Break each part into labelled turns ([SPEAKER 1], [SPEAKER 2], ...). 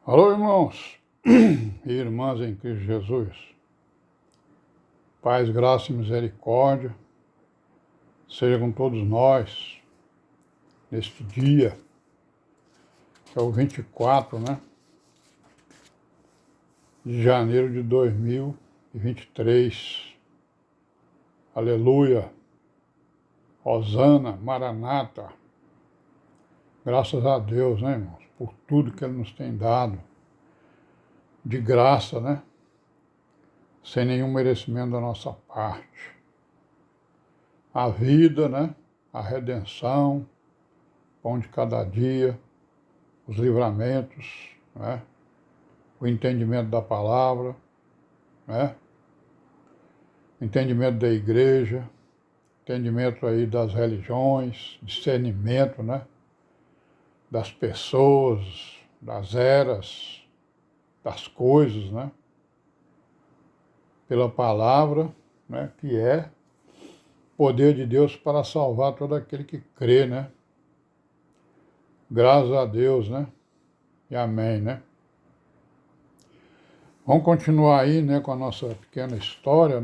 [SPEAKER 1] Alô, irmãos e irmãs em Cristo Jesus. Paz, graça e misericórdia seja com todos nós neste dia, que é o 24, de janeiro de 2023. Aleluia, Hosana, Maranata. Graças a Deus, irmãos, por tudo que Ele nos tem dado, de graça, sem nenhum merecimento da nossa parte. A vida, a redenção, pão de cada dia, os livramentos, o entendimento da palavra, o entendimento da igreja, entendimento aí das religiões, discernimento, das pessoas, das eras, das coisas, pela palavra, que é poder de Deus para salvar todo aquele que crê, Graças a Deus, E amém, Vamos continuar aí, com a nossa pequena história,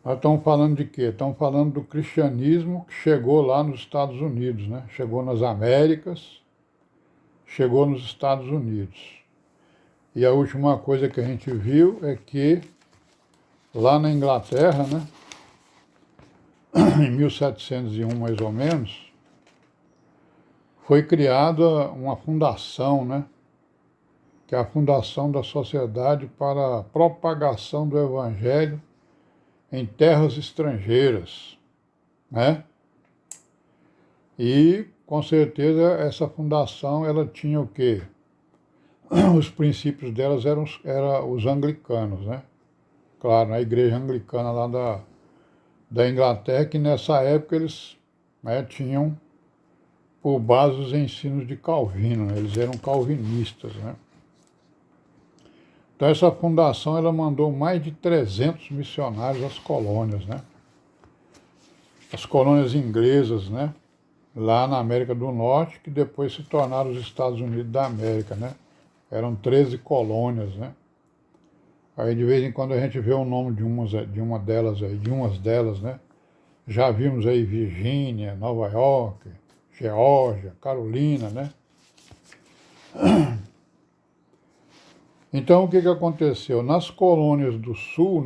[SPEAKER 1] Nós estamos falando de quê? Estamos falando do cristianismo que chegou lá nos Estados Unidos, Chegou nas Américas, chegou nos Estados Unidos. E a última coisa que a gente viu é que lá na Inglaterra, em 1701 mais ou menos, foi criada uma fundação, que é a Fundação da Sociedade para a Propagação do Evangelho em Terras Estrangeiras, E, com certeza, essa fundação, ela tinha o quê? Os princípios delas eram os anglicanos, Claro, a igreja anglicana lá da Inglaterra, que nessa época eles tinham por base os ensinos de Calvino, eles eram calvinistas, Então essa fundação ela mandou mais de 300 missionários às colônias, As colônias inglesas, lá na América do Norte, que depois se tornaram os Estados Unidos da América, Eram 13 colônias, Aí de vez em quando a gente vê o nome de umas delas, Já vimos aí Virgínia, Nova York, Geórgia, Carolina, Então, o que aconteceu? Nas colônias do Sul,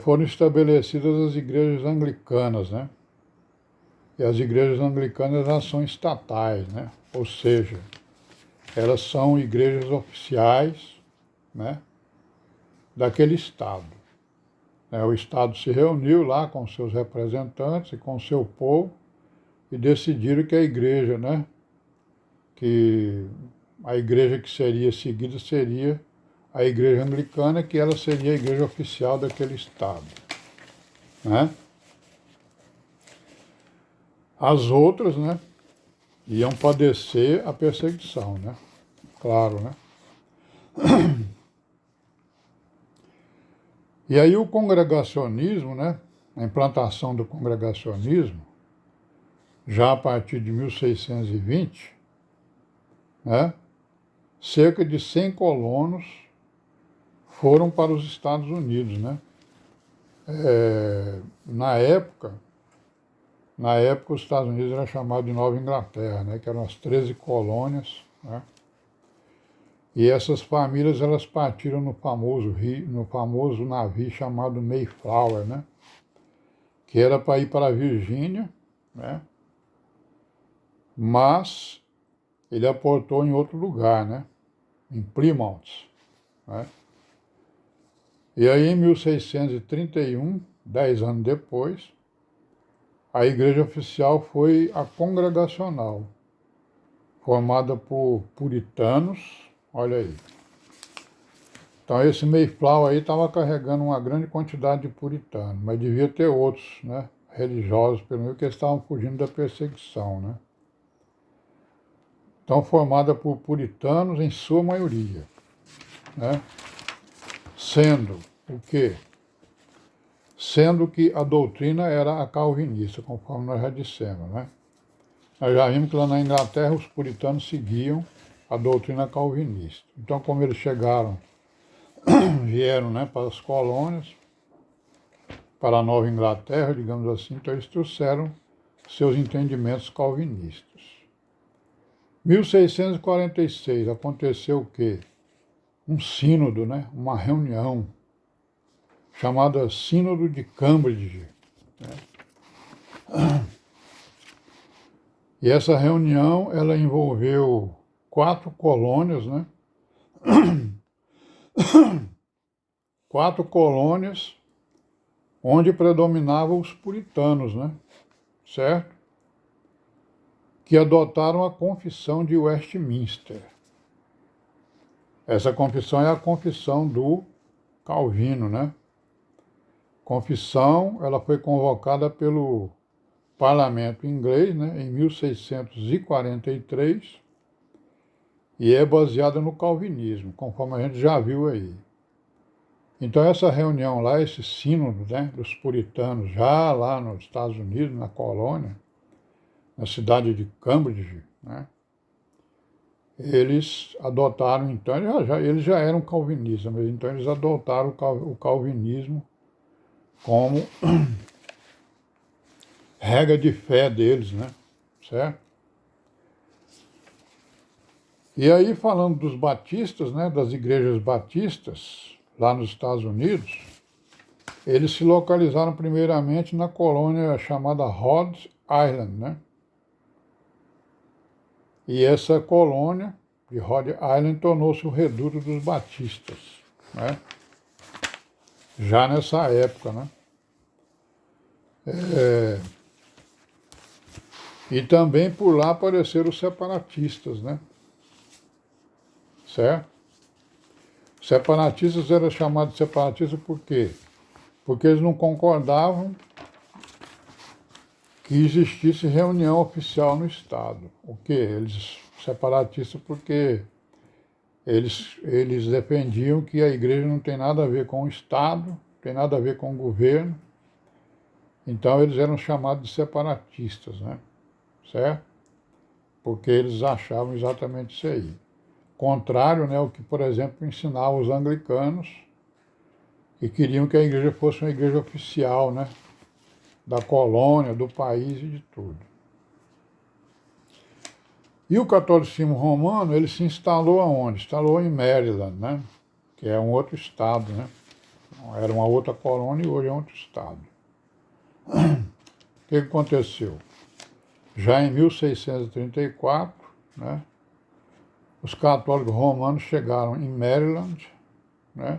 [SPEAKER 1] foram estabelecidas as igrejas anglicanas, E as igrejas anglicanas, elas são estatais, Ou seja, elas são igrejas oficiais, daquele estado. O estado se reuniu lá com seus representantes e com seu povo e decidiram que a igreja, que a igreja que seria seguida seria a igreja anglicana, que ela seria a igreja oficial daquele estado, As outras, iam padecer a perseguição, Claro, E aí o congregacionismo, a implantação do congregacionismo, já a partir de 1620, cerca de 100 colonos foram para os Estados Unidos, Na época, os Estados Unidos era chamado de Nova Inglaterra, que eram as 13 colônias, E essas famílias, elas partiram no famoso navio chamado Mayflower, que era para ir para a Virgínia, Mas ele aportou em outro lugar, em Plymouth, E aí, em 1631, 10 anos depois, a igreja oficial foi a Congregacional, formada por puritanos, olha aí. Então esse Mayflower aí estava carregando uma grande quantidade de puritanos, mas devia ter outros, religiosos, pelo menos, que estavam fugindo da perseguição, Então formada por puritanos em sua maioria, Sendo o quê? Sendo que a doutrina era a calvinista, conforme nós já dissemos, Nós já vimos que lá na Inglaterra os puritanos seguiam a doutrina calvinista. Então, como eles vieram, né, para as colônias, para a Nova Inglaterra, digamos assim, então eles trouxeram seus entendimentos calvinistas. 1646 aconteceu o quê? Um sínodo, né? Uma reunião chamada Sínodo de Cambridge. Né? E essa reunião ela envolveu 4 colônias, né? 4 colônias onde predominavam os puritanos, né? Certo? Que adotaram a Confissão de Westminster. Essa confissão é a confissão do Calvino, né? Confissão, ela foi convocada pelo parlamento inglês, né, em 1643, e é baseada no calvinismo, conforme a gente já viu aí. Então essa reunião lá, esse sínodo, né, dos puritanos, já lá nos Estados Unidos, na colônia, na cidade de Cambridge, né, eles adotaram, então, eles já eram calvinistas, mas então eles adotaram o calvinismo como regra de fé deles, né? Certo? E aí, falando dos batistas, né, das igrejas batistas, lá nos Estados Unidos, eles se localizaram primeiramente na colônia chamada Rhode Island, né? E essa colônia de Rhode Island tornou-se o reduto dos batistas, né? Já nessa época, né? E também por lá apareceram os separatistas, né? Certo? Separatistas eram chamados de separatistas por quê? Porque eles não concordavam que existisse reunião oficial no Estado. O quê? Eles separatistas porque eles defendiam que a igreja não tem nada a ver com o Estado, não tem nada a ver com o governo. Então eles eram chamados de separatistas, né? Certo? Porque eles achavam exatamente isso aí. Contrário, né, o que, por exemplo, ensinavam os anglicanos, que queriam que a igreja fosse uma igreja oficial, né, da colônia, do país e de tudo. E o catolicismo romano, ele se instalou aonde? Instalou em Maryland, né, que é um outro estado, né, era uma outra colônia e hoje é outro estado. O que aconteceu? Já em 1634, né, os católicos romanos chegaram em Maryland, né,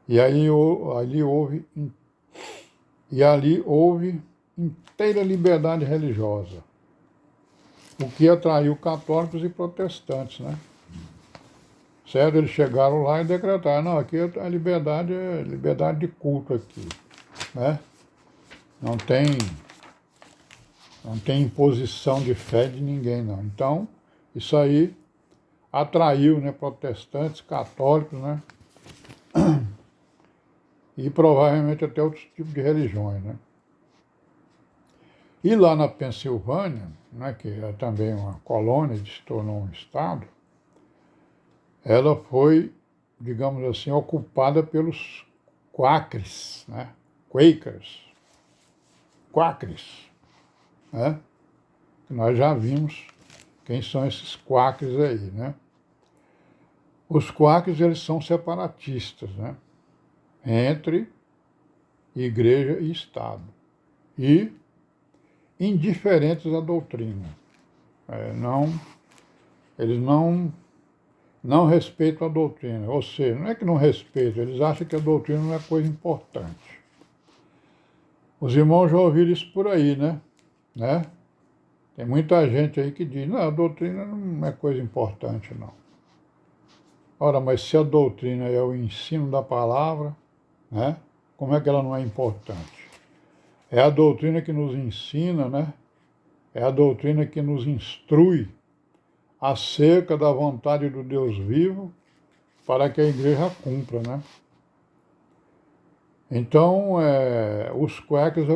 [SPEAKER 1] e ali houve inteira liberdade religiosa, o que atraiu católicos e protestantes, né? Certo? Eles chegaram lá e decretaram, não, aqui a liberdade é liberdade de culto aqui, né? Não tem imposição de fé de ninguém, não. Então, isso aí atraiu, né, protestantes, católicos, né? E provavelmente até outros tipos de religiões, né? E lá na Pensilvânia, né, que é também uma colônia, se tornou um estado, ela foi, digamos assim, ocupada pelos Quakers, né? Quakers, né? Nós já vimos quem são esses Quakers aí, né? Os Quakers, eles são separatistas, né? Entre igreja e Estado. E indiferentes à doutrina. Eles não respeitam a doutrina. Ou seja, não é que não respeitam, eles acham que a doutrina não é coisa importante. Os irmãos já ouviram isso por aí, né? Tem muita gente aí que diz, não, a doutrina não é coisa importante, não. Ora, mas se a doutrina é o ensino da palavra, né? Como é que ela não é importante? É a doutrina que nos ensina, né? É a doutrina que nos instrui acerca da vontade do Deus vivo para que a igreja cumpra, né? Então, os Quakers,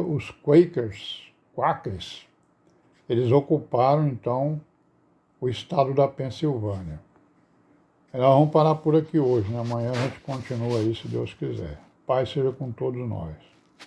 [SPEAKER 1] eles ocuparam, então, o estado da Pensilvânia. E nós vamos parar por aqui hoje, né? Amanhã a gente continua aí, se Deus quiser. Paz seja com todos nós.